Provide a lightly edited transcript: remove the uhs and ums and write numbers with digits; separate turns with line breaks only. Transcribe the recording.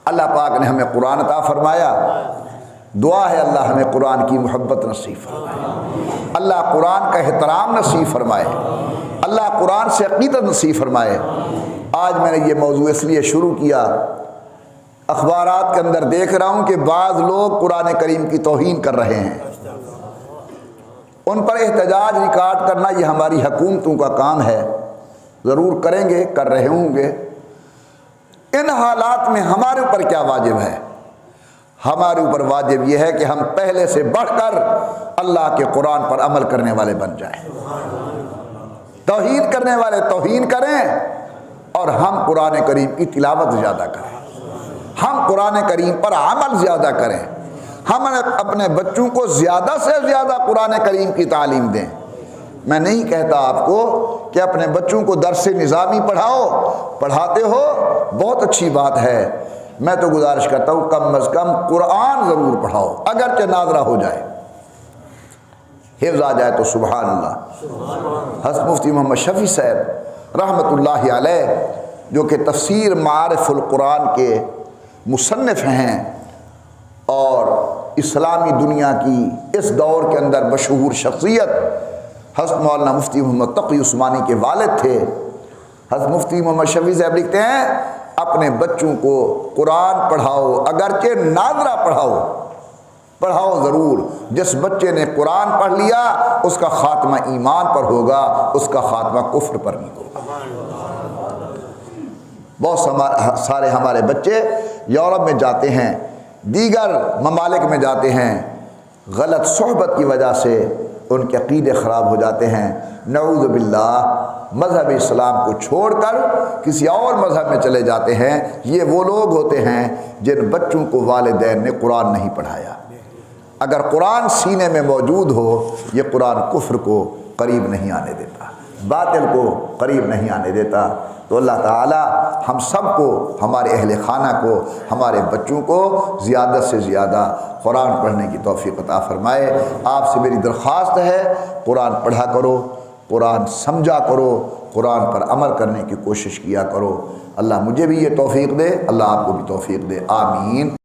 اللہ پاک نے ہمیں قرآن عطا فرمایا، دعا ہے اللہ ہمیں قرآن کی محبت نصیب فرمائے، اللہ قرآن کا احترام نصیب فرمائے، اللہ قرآن سے عقیدت نصیب فرمائے۔ آج میں نے یہ موضوع اس لیے شروع کیا، اخبارات کے اندر دیکھ رہا ہوں کہ بعض لوگ قرآن کریم کی توہین کر رہے ہیں، ان پر احتجاج ریکارڈ کرنا یہ ہماری حکومتوں کا کام ہے، ضرور کریں گے، کر رہے ہوں گے۔ ان حالات میں ہمارے اوپر کیا واجب ہے؟ ہمارے اوپر واجب یہ ہے کہ ہم پہلے سے بڑھ کر اللہ کے قرآن پر عمل کرنے والے بن جائیں۔ توہین کرنے والے توہین کریں اور ہم قرآن کریم کی تلاوت زیادہ کریں، ہم قرآن کریم پر عمل زیادہ کریں، ہم اپنے بچوں کو زیادہ سے زیادہ قرآن کریم کی تعلیم دیں۔ میں نہیں کہتا آپ کو کہ اپنے بچوں کو درس نظامی پڑھاؤ، پڑھاتے ہو بہت اچھی بات ہے، میں تو گزارش کرتا ہوں کم از کم قرآن ضرور پڑھاؤ، اگرچہ ناظرہ ہو جائے، حفظ آ جائے تو سبحان اللہ۔ حضرت مفتی محمد شفیع صاحب رحمۃ اللہ علیہ جو کہ تفسیر معارف القرآن کے مصنف ہیں اور اسلامی دنیا کی اس دور کے اندر مشہور شخصیت، حضرت مولانا مفتی محمد تقی عثمانی کے والد تھے۔ حضرت مفتی محمد شفیع صاحب لکھتے ہیں اپنے بچوں کو قرآن پڑھاؤ، اگرچہ ناظرہ پڑھاؤ ضرور۔ جس بچے نے قرآن پڑھ لیا اس کا خاتمہ ایمان پر ہوگا، اس کا خاتمہ کفر پر نہیں ہوگا۔ بہت سارے ہمارے بچے یورپ میں جاتے ہیں، دیگر ممالک میں جاتے ہیں، غلط صحبت کی وجہ سے ان کے عقیدے خراب ہو جاتے ہیں، نعوذ باللہ، مذہب اسلام کو چھوڑ کر کسی اور مذہب میں چلے جاتے ہیں۔ یہ وہ لوگ ہوتے ہیں جن بچوں کو والدین نے قرآن نہیں پڑھایا۔ اگر قرآن سینے میں موجود ہو، یہ قرآن کفر کو قریب نہیں آنے دیتا، باطل کو قریب نہیں آنے دیتا۔ تو اللہ تعالی ہم سب کو، ہمارے اہل خانہ کو، ہمارے بچوں کو زیادہ سے زیادہ قرآن پڑھنے کی توفیق عطا فرمائے۔ آپ سے میری درخواست ہے قرآن پڑھا کرو، قرآن سمجھا کرو، قرآن پر عمل کرنے کی کوشش کیا کرو۔ اللہ مجھے بھی یہ توفیق دے، اللہ آپ کو بھی توفیق دے، آمین۔